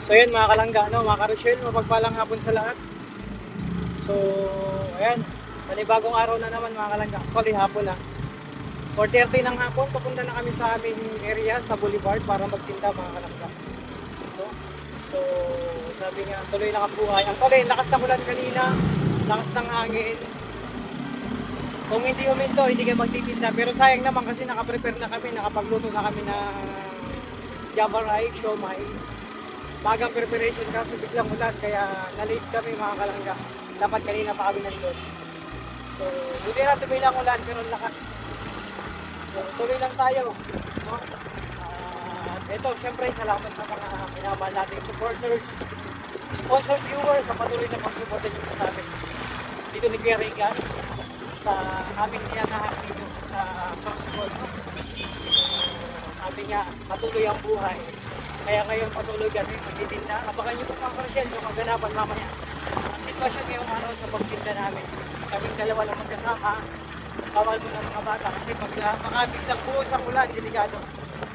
So yun mga kalangga, no, mga karusyel, mapagpalang hapon sa lahat. So, ayan, panibagong araw na naman mga kalangga. Actually, hapon na. 4:30 ng hapon, papunta na kami sa aming area, sa Boulevard, para magtinda mga kalangga. So, sabi nga, tuloy lang ang buhay. Ang tuloy, lakas ng ulan kanina, lakas ng hangin. Kung hindi huminto, hindi kayo magtitinda. Pero sayang naman kasi nakaprepare na kami, nakapagluto na kami na java rice, siomai. Magang preparation kasi biglang ulan, kaya na-late kami mga kalangga. Dapat kanina pa kami nandun. So, buti na tuloy lang ulan, pero lakas. So, tuloy lang tayo. No? Ito, syempre, salamat sa mga minamahal nating supporters, sponsor viewers, sa patuloy na pag-supportan nyo sa amin. Dito ni Kuya Regan, sa aming tinatahan dito sa Sourceball. Sabi niya, patuloy ang buhay. Kaya ngayon patuloy kami magtitinda. Abangan nyo po mga karusyel yung maganapan mamaya. Ang sitwasyon ngayong araw sa pagtinda namin, kaming dalawa lang magkasama, bawal mo ng mga bata kasi pag makabiglang buhos ang ulan, delikado.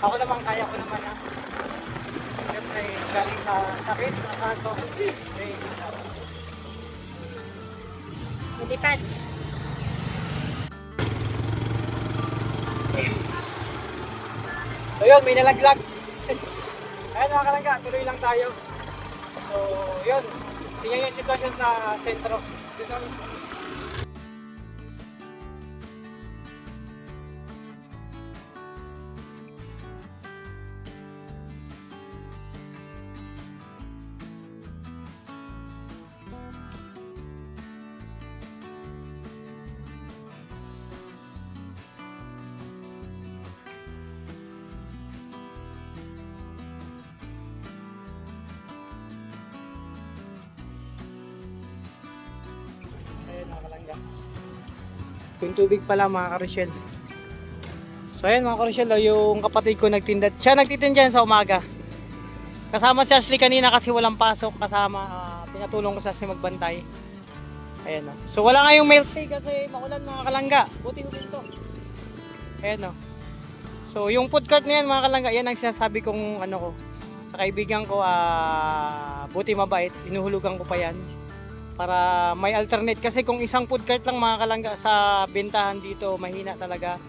Ako naman, kaya ko naman ha. Siyempre, galing sa sakit, sa kanto. Lipad. So yun, may nalaglag. Ayan mga kalangga, tuloy lang tayo. So yun, tingnan yung sitwasyon sa sentro. Dito. Ayan mga kalangga. Yung tubig pala mga karusyel. So ayan mga karusyel, yung kapatid ko nagtinda. Siya nagtitinda dyan sa umaga. Kasama si Ashley kanina kasi walang pasok. Kasama, pinatulong ko sa si magbantay. Ayan o. So wala nga yung milk tea kasi makulan mga kalangga. Buti huminto. Ayan o. So yung food cart na yan mga kalangga, yan ang sinasabi kong ano ko. Sa kaibigan ko, buti mabait. Inuhulugan ko pa yan. Para may alternate. Kasi kung isang food cart lang mga kalangga sa bentahan dito, mahina talaga.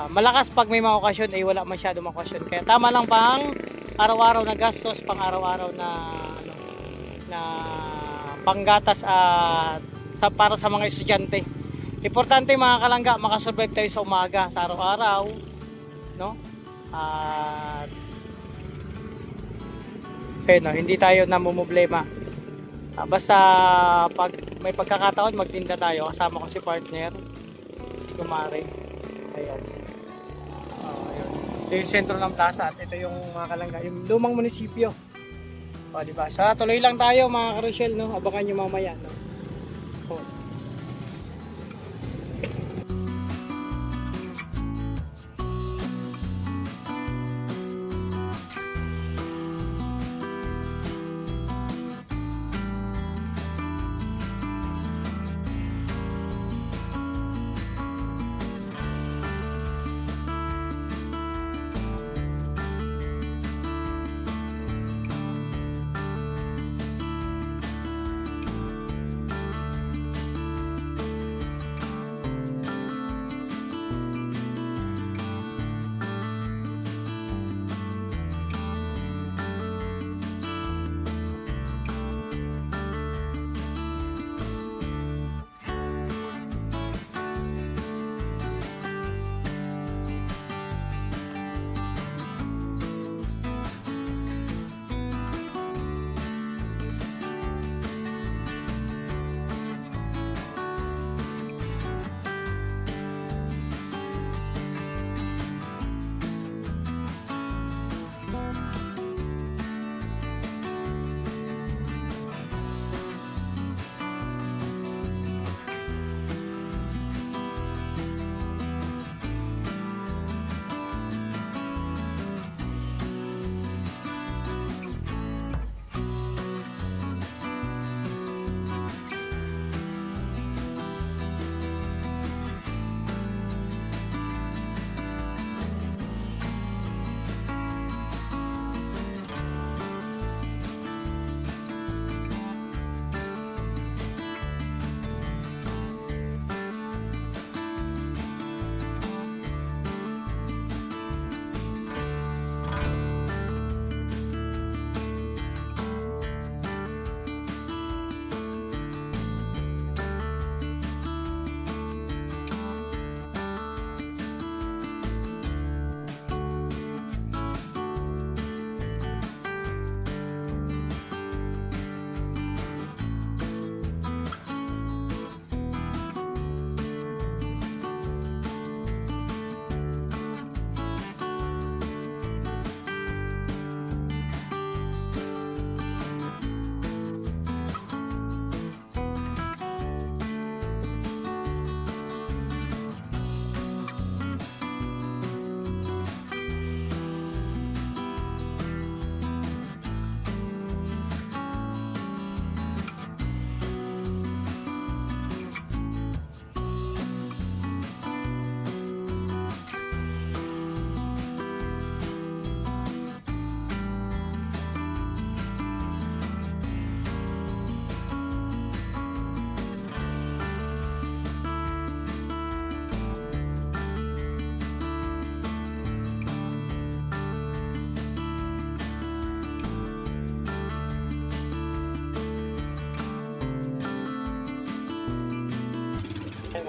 Malakas pag may mga okasyon, ay wala masyadong okasyon. Kaya tama lang pang araw-araw na gastos, pang araw-araw na ano, na panggatas para sa mga estudyante. Importante mga kalangga, makasurvive tayo sa umaga, sa araw-araw, no? At hindi tayo namumblema. Basta pag may pagkakataon, magtinda tayo. Kasama ko si partner, si Kumare. Ayan. Ayan. Ito yung sentro ng plaza at ito yung mga kalangga, yung lumang munisipyo. O, diba? So, tuloy lang tayo mga karusyel, no? Abangan nyo mamaya, no? O.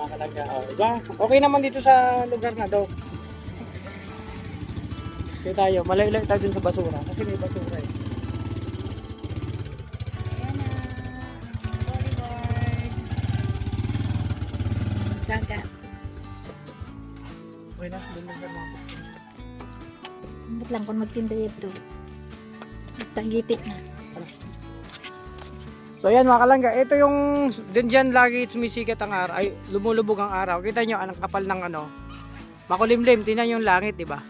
mga kalangga. Oh, diba? Okay naman dito sa lugar na daw. Kaya tayo, malayo-layo tayo dun sa basura. Kasi may basura eh. Ayan na. Bodyboard. Dagat. Okay na, dun lang mga gusto. Hindi lang kung magtinda dito. Tagiti na. So ayan mga kalangga, ito yung dun dyan lagi sumisikat ang araw, ay lumulubog ang araw. Kita nyo, anong kapal ng ano, makulimlim, tingnan yung langit, di ba?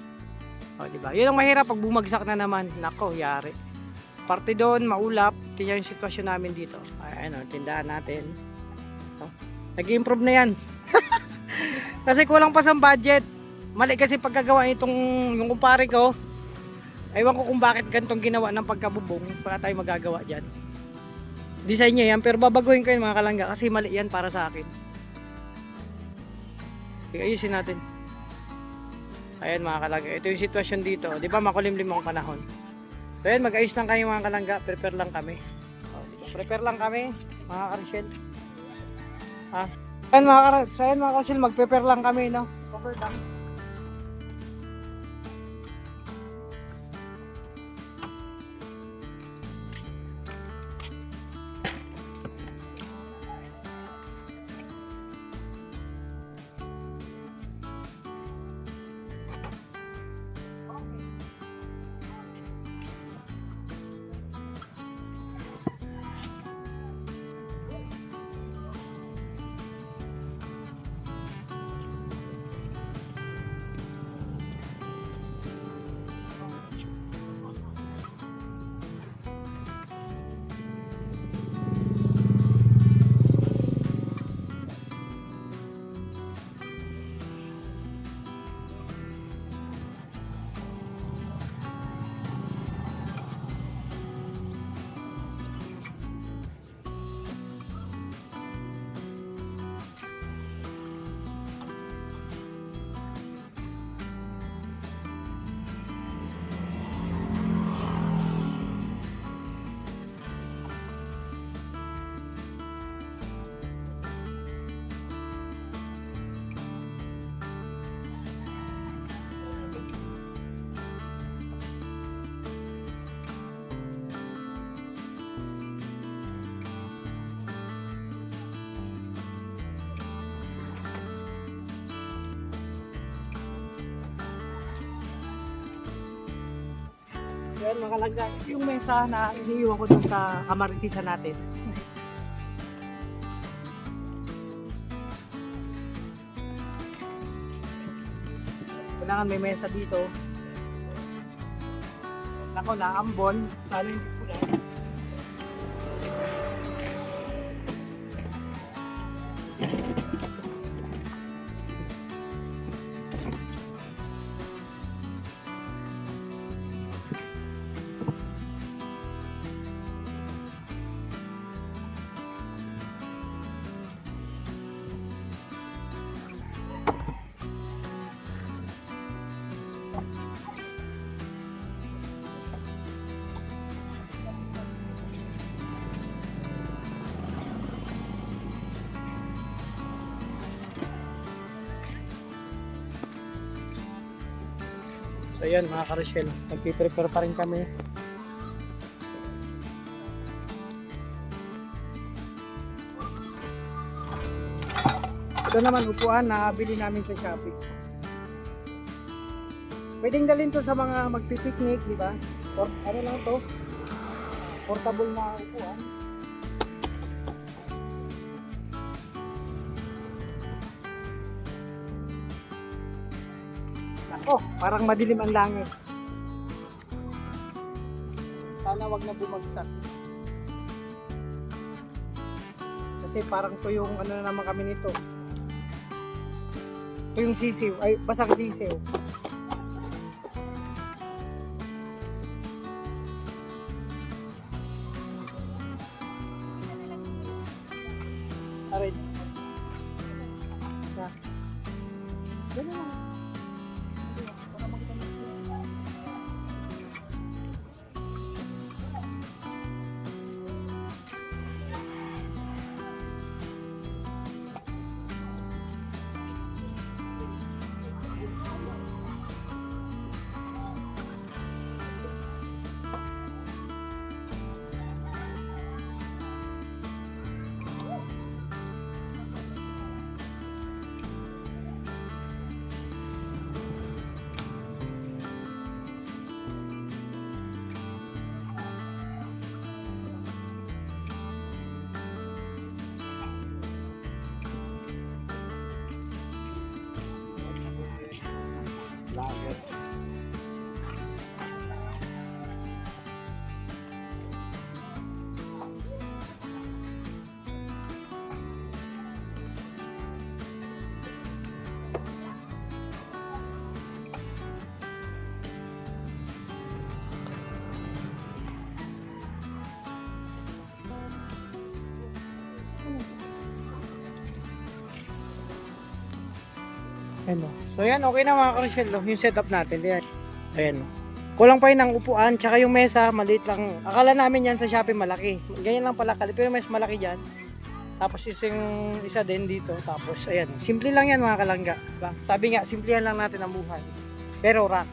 O, di ba? Yun ang mahirap pag bumagsak na naman. Nako, yari. Parte doon, maulap, tingnan yung sitwasyon namin dito. Ayan o, tindahan natin. Nag-improve na yan. Kasi kulang pa sa budget. Mali kasi pagkagawa itong yung kumpare ko. Ewan ko kung bakit ganitong ginawa ng pagkabubong. Wala tayong magagawa dyan. Design niya yan, pero babaguhin ko yun mga kalangga kasi mali yan para sa akin. Sige, ayusin natin. Ayan mga kalangga, ito yung sitwasyon dito. Di ba makulimlim ang panahon? So ayan, mag-ayos lang kayo mga kalangga, prepare lang kami. Prepare lang kami, mga Karishel. Ayan mga Karishel, mag-prepare lang kami, no? Cover lang. Yan mga kalangga, yung mesa na iniiwan ko dun sa kamaritisan natin. Kailangan may mesa dito. Nako, naambon. Sana hindi pula. So ayan mga Karishel, nagpiprepare pa rin kami. Ito naman upuan na bili namin sa Shopee. Pwedeng dalhin to sa mga magpipiknik, di ba? Or ano lang to? Portable na upuan. Oh, parang madilim ang langit. Sana wag na bumagsak. Kasi parang to yung ano na naman kami nito. Ito yung sisiw, ay basang sisiw. Aray. Na. Ganun. Ayan, so yan, okay na mga ka-Rochelle, yung setup natin. Ayan. Ayan. Kulang pa yun ng upuan, tsaka yung mesa, maliit lang. Akala namin yan sa Shopee malaki. Ganyan lang pala, pero mas malaki dyan. Tapos isa din dito. Tapos ayan, simple lang yan mga kalangga. Diba? Sabi nga, simplihan lang natin ang buhay. Pero rock.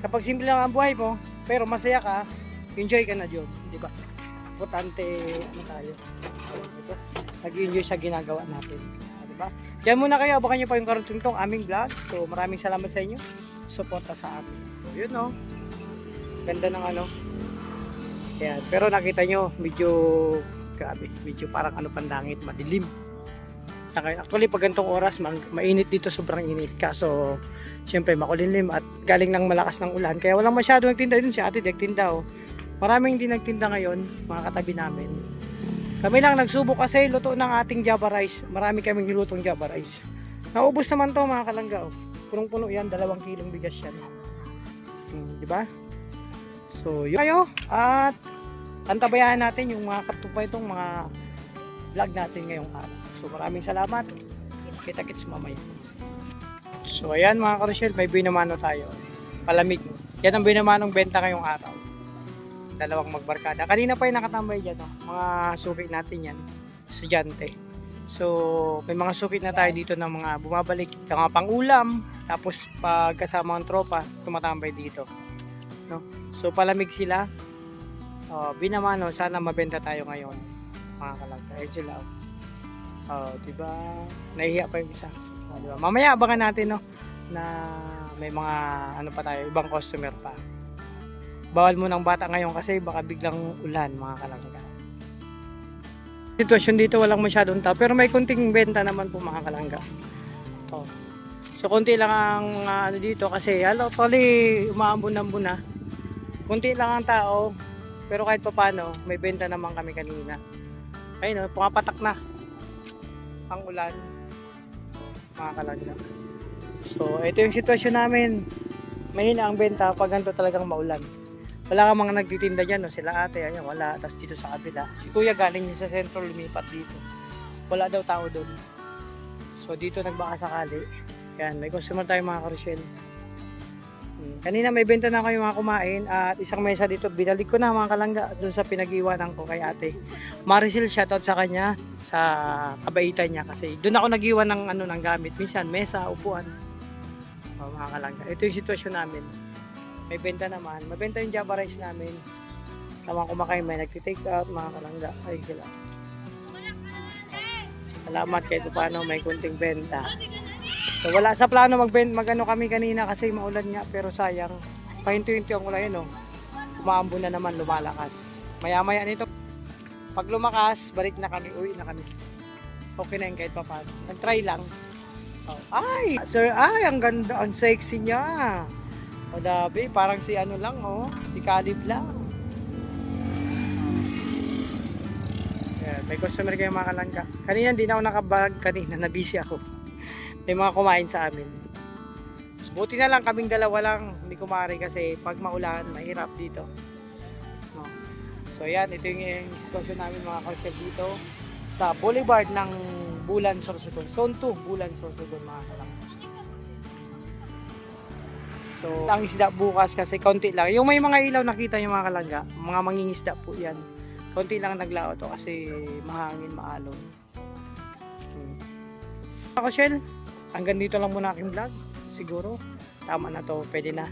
Kapag simple lang ang buhay mo, pero masaya ka, enjoy ka na dyan. Diba? Importante, ano tayo. Nag-enjoy sa ginagawa natin. Diba? Diyan muna kayo, abangan nyo pa yung karutong tong aming vlog. So maraming salamat sa inyo. Suporta sa amin. So yun no. Ganda ng ano. Ayan. Pero nakita nyo, medyo grabe. Medyo parang ano pandangit, madilim. Actually pag ganitong oras, mainit dito, sobrang init. Kaso, syempre makulimlim at galing ng malakas ng ulan. Kaya walang masyado nagtinda dun si ate, nagtinda oh. Maraming hindi nagtinda ngayon, mga katabi namin. Kami lang nagsubok kasi luto ng ating Java rice. Marami kaming nilutong Java rice. Naubos naman to mga kalangga oh. Punong-puno yan, 2 kilong bigas yan. Diba? So, yun kayo. At antabayahan natin yung mga katupay itong mga vlog natin ngayong araw. So, maraming salamat. Kita-kits mamaya. So, ayan mga ka-Rochelle, may binamano tayo. Palamig. Yan ang binamanong benta ngayong araw. 2 magbarkada. Kanina pa yung nakatambay dyan. Oh. Mga suki natin yan. Estudyante. So, may mga sukit na tayo dito ng mga bumabalik, mga pang-ulam, tapos pag kasama ang tropa, tumatambay dito. No? So, palamig sila. Binamano, sana mabenta tayo ngayon. Mga kalagta. Ayun sila. Diba? Nahihiya pa yung isa. Diba? Mamaya abangan natin, no? Na may mga, ano pa tayo, ibang customer pa. Bawal mo ng bata ngayon kasi baka biglang ulan, mga kalagta. Sitwasyon dito walang masyadong tao pero may kunting benta naman po mga kalangga. So konti lang ang ano dito kasi actually umaambon-ambon na. Kunti lang ang tao pero kahit papaano may benta naman kami kanina. Ayun pumapatak na ang ulan mga kalangga. So ito yung sitwasyon namin. Mahina ang benta pag ganito talagang maulan. Wala ka mga nagtitinda dyan, no? Sila ate, ayan, wala. Tapos dito sa kabila. Si kuya galing sa sentro, lumipat dito. Wala daw tao doon. So dito nagbaka sakali. Yan, may customer tayo mga ka-Rochelle. Kanina may benta na kayo mga kumain. At isang mesa dito, binalik ko na mga kalangga doon sa pinag-iwanan ko kay ate. Maricel, shoutout sa kanya, sa kabaitan niya. Kasi doon ako nag-iwan ng, ng gamit. Minsan, mesa, upuan. Mga kalangga. Ito yung sitwasyon namin. May benta naman. Mabenta yung Java rice namin. Sa mga kumakain may nagtitake out, mga kalangga. Ay sila. Salamat kahit paano may kunting benta. So wala sa plano magano kami kanina kasi maulan nga. Pero sayang. Pahinto-hinto ang ulan yun. Umaambon na naman, lumalakas. Maya-maya nito. Pag lumakas, balik na kami. Uwi na kami. Okay na yun kahit paano. Nag-try lang. Ay! Sir, ay! Ang ganda. Ang sexy niya. O dabi, parang si ano lang si Calib lang. Ayan, may customer kayo mga kalangga. Kanina hindi na ako nakabalag kanina, na-busy ako. May mga kumain sa amin. Buti na lang kaming dalawa lang, hindi kumari kasi pag maulan, mahirap dito. No. So ayan, ito yung sitwasyon namin mga ka-Rochelle dito sa Boulevard ng Bulan, Sorsogon. Zone 2, Bulan, Sorsogon mga kalangga. So, ang isda bukas kasi konti lang. Yung may mga ilaw nakita yung mga kalangga, mga mangingisda po yan. Konti lang naglaot to kasi mahangin, maalon. Rochelle, hanggang dito lang muna aking vlog. Siguro, tama na to, pwede na.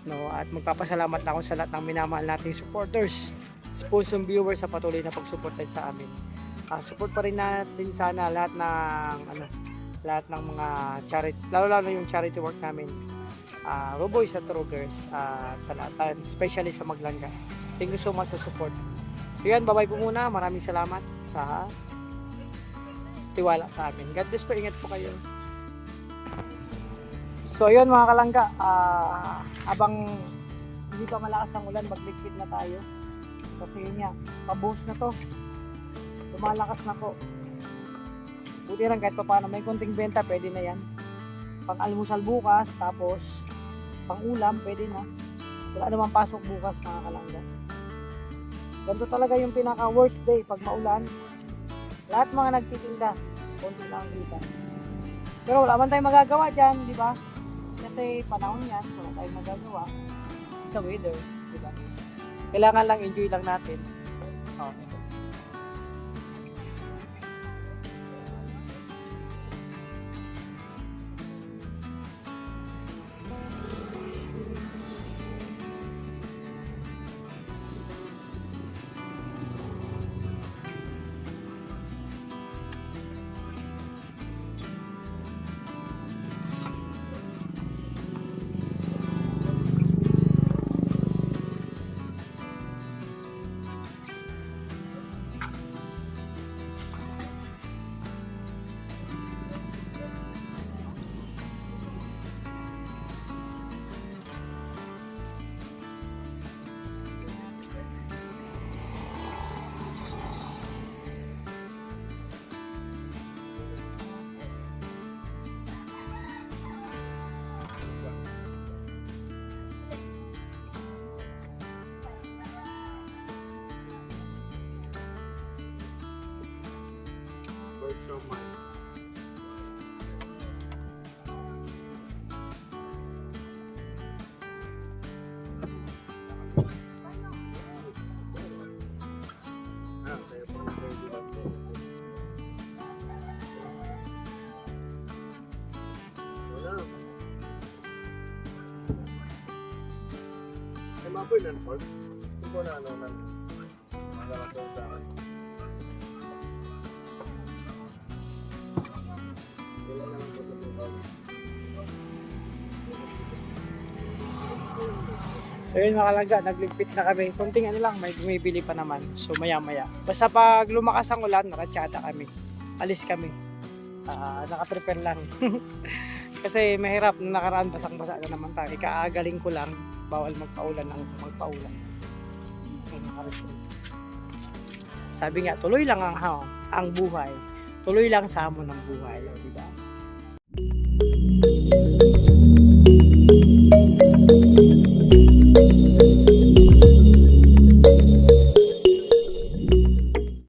No? At magpapasalamat na ako sa lahat ng minamahal nating supporters, sponsor viewers sa patuloy na pagsuporta sa amin. Support pa rin natin sana lahat ng mga charity, lalo yung charity work namin. Roboys at Rogers sa lahat, especially sa Maglangga. Thank you so much sa support. So yan, bye-bye po muna. Maraming salamat sa tiwala sa amin. God bless po, ingat po kayo. So yun mga kalangga, abang hindi pa malakas ang ulan, maglikpit na tayo. Kasi yun nga, pabuhos na to. Lumalakas na po. Buti lang kahit pa paano may konting benta, pwede na yan. Pang almusal bukas, tapos pang ulam, pwede na. Wala namang pasok bukas mga kalangga. Ganito talaga yung pinaka worst day pag maulan. Lahat mga nagtitinda, konti lang kita. Pero wala man tayong magagawa dyan, di ba? Kasi panahon yan, wala tayong magagawa. Sa weather, di ba? Kailangan lang enjoy lang natin. Oh. Maboy ng pork. Hindi ko na ano na. Magkakaroon sa akin. So yun mga kalangga, nagligpit na kami. Kunting ano lang, may bumibili pa naman. So maya maya. Basta pag lumakas ang ulan, nakatsada kami. Alis kami. Naka-prepare lang. Kasi mahirap, nakaraan basang-basa na naman tayo. Kaagaling ko lang, bawal magpaulan ng magpaulan. Sabi nga, tuloy lang ang buhay. Tuloy lang sa hamon ng buhay, di ba?